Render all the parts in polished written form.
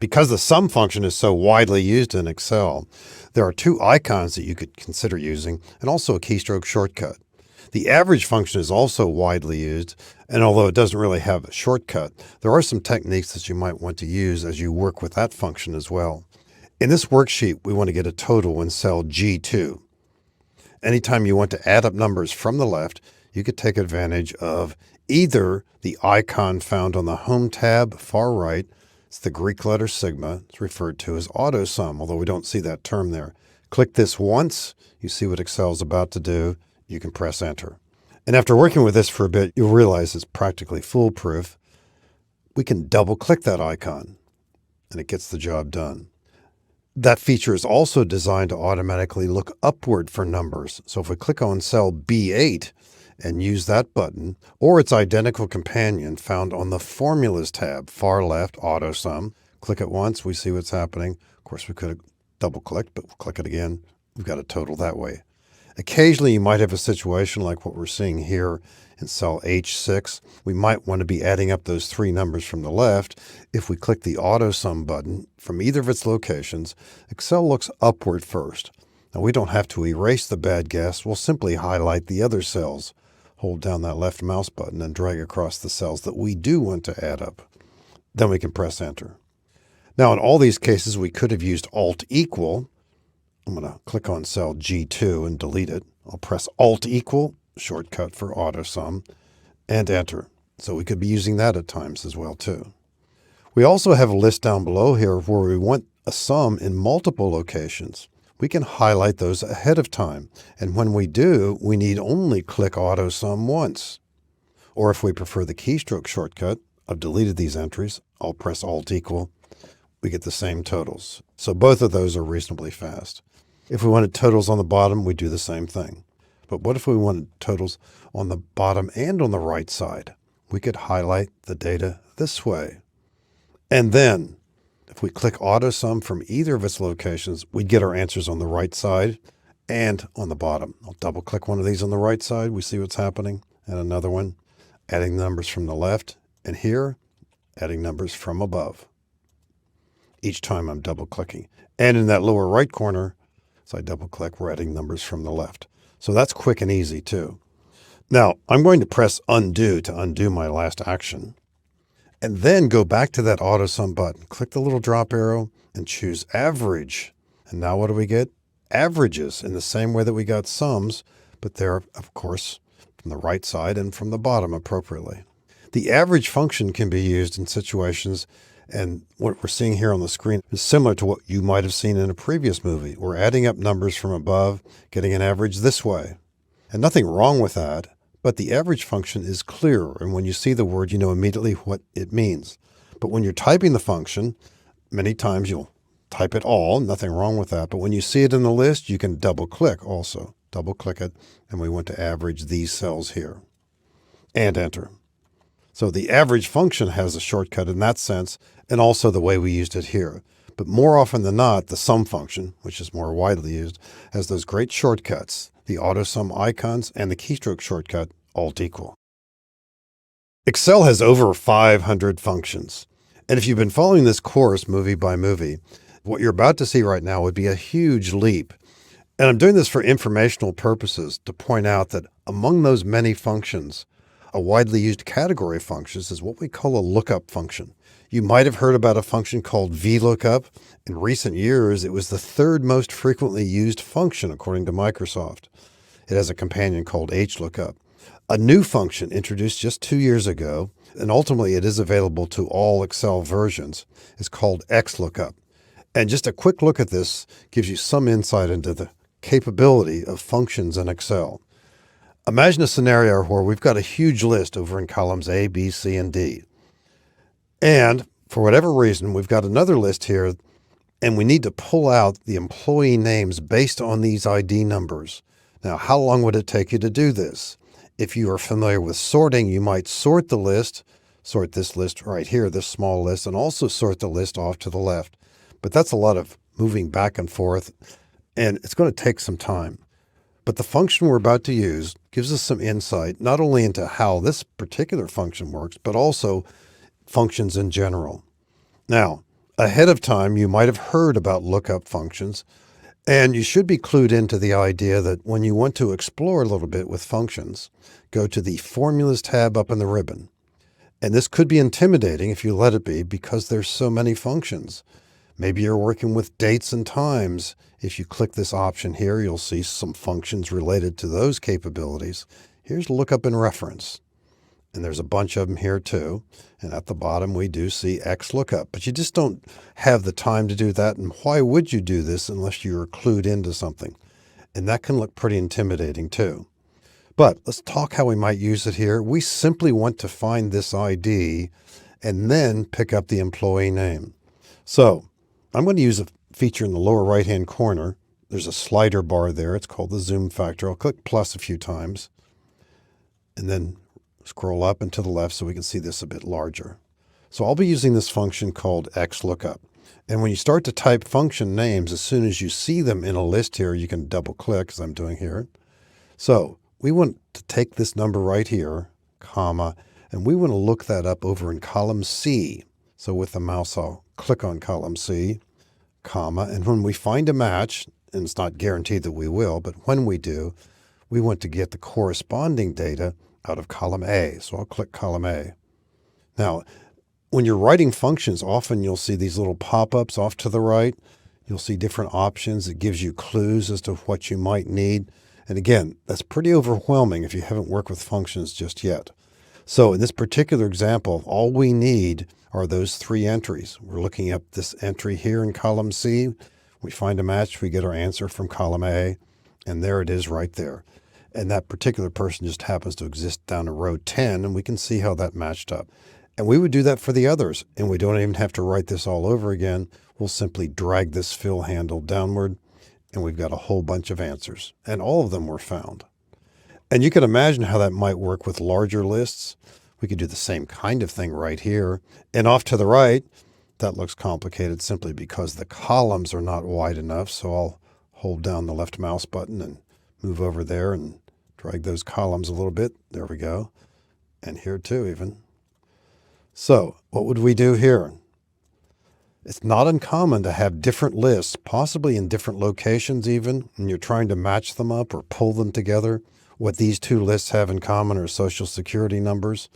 Because the sum function is so widely used in Excel, there are two icons that you could consider using and also a keystroke shortcut. The average function is also widely used, and although it doesn't really have a shortcut, there are some techniques that you might want to use as you work with that function as well. In this worksheet, we want to get a total in cell G2. Anytime you want to add up numbers from the left, you could take advantage of either the icon found on the Home tab, far right. It's the Greek letter sigma. It's referred to as AutoSum, although we don't see that term there. Click this once. You see what Excel is about to do. You can press enter. And after working with this for a bit, you'll realize it's practically foolproof. We can double click that icon and it gets the job done. That feature is also designed to automatically look upward for numbers. So if we click on cell B8 and use that button, or its identical companion found on the Formulas tab, far left, AutoSum, click it once, we see what's happening. Of course, we could have double clicked, but we'll click it again. We've got a total that way. Occasionally, you might have a situation like what we're seeing here in cell H6. We might want to be adding up those three numbers from the left. If we click the AutoSum button from either of its locations, Excel looks upward first. Now, we don't have to erase the bad guess. We'll simply highlight the other cells. Hold down that left mouse button and drag across the cells that we do want to add up. Then we can press enter. Now, in all these cases, we could have used Alt equal. I'm going to click on cell G2 and delete it. I'll press Alt equal, shortcut for AutoSum, and enter. So we could be using that at times as well too. We also have a list down below here where we want a sum in multiple locations. We can highlight those ahead of time. And when we do, we need only click AutoSum once. Or if we prefer the keystroke shortcut, I've deleted these entries. I'll press Alt equal. We get the same totals. So both of those are reasonably fast. If we wanted totals on the bottom, we do the same thing. But what if we wanted totals on the bottom and on the right side? We could highlight the data this way. And then, if we click AutoSum from either of its locations, we'd get our answers on the right side and on the bottom. I'll double click one of these on the right side. We see what's happening. And another one, adding numbers from the left. And here, adding numbers from above. Each time I'm double clicking. And in that lower right corner, as I double click, we're adding numbers from the left. So that's quick and easy too. Now, I'm going to press undo to undo my last action. And then go back to that AutoSum button. Click the little drop arrow and choose average. And now what do we get? Averages in the same way that we got sums, but they're, of course, from the right side and from the bottom appropriately. The average function can be used in situations, and what we're seeing here on the screen is similar to what you might have seen in a previous movie. We're adding up numbers from above, getting an average this way. And nothing wrong with that. But the average function is clearer, and when you see the word, you know immediately what it means. But when you're typing the function, many times you'll type it all, nothing wrong with that. But when you see it in the list, you can double click also. Double click it, and we want to average these cells here. And enter. So the average function has a shortcut in that sense, and also the way we used it here. But more often than not, the sum function, which is more widely used, has those great shortcuts. The AutoSum icons, and the keystroke shortcut, Alt equal. Excel has over 500 functions. And if you've been following this course movie by movie, what you're about to see right now would be a huge leap. And I'm doing this for informational purposes to point out that among those many functions, a widely used category of functions is what we call a lookup function. You might have heard about a function called VLOOKUP. In recent years, it was the third most frequently used function according to Microsoft. It has a companion called HLOOKUP. A new function introduced just 2 years ago, and ultimately it is available to all Excel versions, is called XLOOKUP. And just a quick look at this gives you some insight into the capability of functions in Excel. Imagine a scenario where we've got a huge list over in columns A, B, C, and D. And for whatever reason, we've got another list here, and we need to pull out the employee names based on these ID numbers. Now, how long would it take you to do this? If you are familiar with sorting, you might sort the list, sort this list right here, this small list, and also sort the list off to the left. But that's a lot of moving back and forth, and it's going to take some time. But the function we're about to use gives us some insight, not only into how this particular function works, but also functions in general. Now, Ahead of time, you might have heard about lookup functions, and you should be clued into the idea that when you want to explore a little bit with functions, go to the Formulas tab up in the ribbon. And this could be intimidating if you let it be because there's so many functions. Maybe you're working with dates and times. If you click this option here, you'll see some functions related to those capabilities. Here's lookup and reference. And there's a bunch of them here too. And at the bottom, we do see XLOOKUP, but you just don't have the time to do that. And why would you do this unless you're clued into something? And that can look pretty intimidating too. But let's talk how we might use it here. We simply want to find this ID and then pick up the employee name. So I'm going to use a feature in the lower right-hand corner. There's a slider bar there. It's called the zoom factor. I'll click plus a few times and then scroll up and to the left so we can see this a bit larger. So I'll be using this function called XLOOKUP. And when you start to type function names, as soon as you see them in a list here, you can double click as I'm doing here. So we want to take this number right here, comma, and we want to look that up over in column C. So with the mouse, I'll click on column C, comma, and when we find a match, and it's not guaranteed that we will, but when we do, we want to get the corresponding data out of column A. So I'll click column A. Now, when you're writing functions, often you'll see these little pop-ups off to the right. You'll see different options. It gives you clues as to what you might need. And again, that's pretty overwhelming if you haven't worked with functions just yet. So in this particular example, all we need are those three entries. We're looking up this entry here in column C. We find a match, we get our answer from column A, and there it is right there. And that particular person just happens to exist down in row 10, and we can see how that matched up. And we would do that for the others, and we don't even have to write this all over again. We'll simply drag this fill handle downward, and we've got a whole bunch of answers, and all of them were found. And you can imagine how that might work with larger lists. We could do the same kind of thing right here. And off to the right, that looks complicated simply because the columns are not wide enough. So I'll hold down the left mouse button and move over there and drag those columns a little bit. There we go. And here too even. So what would we do here? It's not uncommon to have different lists, possibly in different locations even, and you're trying to match them up or pull them together. What these two lists have in common are social security numbers.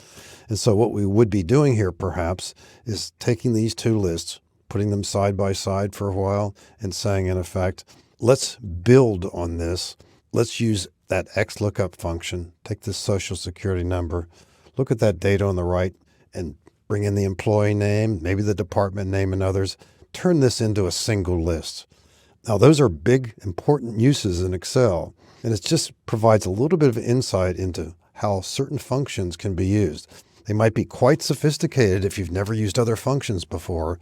And so what we would be doing here perhaps is taking these two lists, putting them side by side for a while and saying in effect, let's build on this. Let's use that XLOOKUP function, take this social security number, look at that data on the right and bring in the employee name, maybe the department name and others, turn this into a single list. Now those are big, important uses in Excel. And it just provides a little bit of insight into how certain functions can be used. They might be quite sophisticated if you've never used other functions before,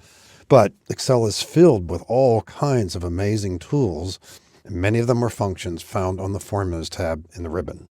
but Excel is filled with all kinds of amazing tools, and many of them are functions found on the Formulas tab in the ribbon.